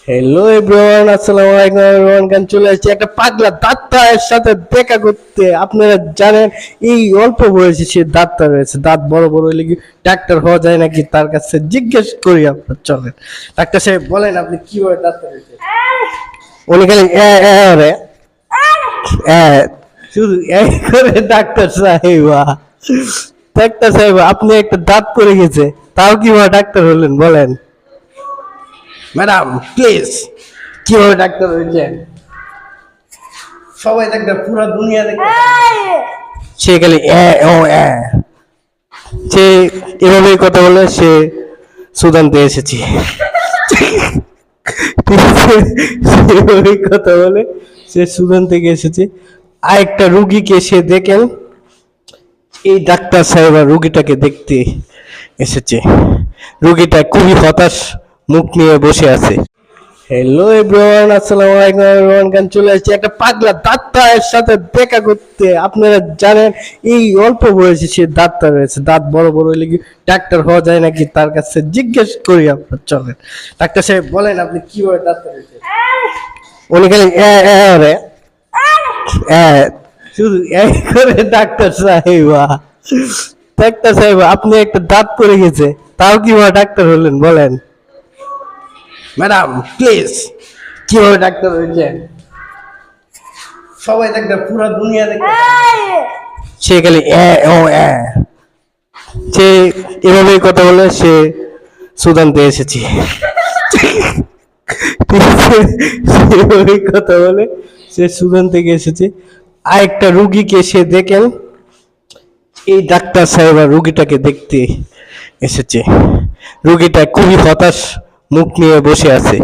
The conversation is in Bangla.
হ্যালো এভরিওয়ান, আসসালামু আলাইকুম এভরিওয়ান। গান চলে আসছে একটা পাগলা ডাক্তারের সাথে দেখা করতে। আপনারা জানেন এই অল্প বয়সে সে ডাক্তার হয়েছে। দাঁত বড় বড় হলে কি ডাক্তার হওয়া যায় নাকি, তার কাছে জিজ্ঞেস করি। আপনার চলেন ডাক্তার সাহেব, বলেন আপনি কিভাবে ডাক্তার হয়েছে। উনি খালি রে শুধু করে ডাক্তার সাহেব। ডাক্তার সাহেব, আপনি একটা দাঁত পড়ে গেছে, তাও কিভাবে ডাক্তার হলেন বলেন। ম্যাডাম প্লিজ, কিভাবে ডাক্তার হয়েছেন? সবাই দেখবে, পুরো দুনিয়া দেখবে। সে খালি সে এভাবেই কথা বলে। সে সুদান থেকে এসেছি, ঠিক আছে? সে এভাবেই কথা বলে, সে সুদান থেকে এসেছে। আরেকটা রুগীকে সে দেখেন, এই ডাক্তার সাহেব রুগীটাকে দেখতে এসেছে। রুগীটা খুবই হতাশ মুখ নিয়ে বসে আছে। হ্যালো এভরিওয়ান, আসসালামু আলাইকুম এভরিওয়ান। গান চলে আসছে একটা পাগলা ডাক্তারের সাথে দেখা করতে। আপনারা জানেন এই অল্প বয়সে সে ডাক্তার হয়েছে। দাঁত বড় বড় হলে কি ডাক্তার হওয়া যায় নাকি, তার কাছে জিজ্ঞেস করি। আপনার চলেন ডাক্তার সাহেব, বলেন আপনি কিভাবে ডাক্তার হয়েছে। উনি খালি রে শুধু করে ডাক্তার সাহেব। ডাক্তার সাহেব, আপনি একটা দাঁত পড়ে গেছে, তাও কিভাবে ডাক্তার হলেন বলেন। ম্যাডাম প্লিজ, কিভাবে ডাক্তার হয়েছেন? সবাই দেখবে, পুরো দুনিয়া দেখবে। সে খালি সে এভাবেই কথা বলে। সে সুদান থেকে এসেছি, ঠিক আছে? সে এভাবেই কথা বলে, সে সুদান থেকে এসেছে। আরেকটা রুগীকে সে দেখেন, এই ডাক্তার সাহেব রুগীটাকে দেখতে এসেছে। রুগীটা খুবই হতাশ মুখ নিয়ে বসে আছে।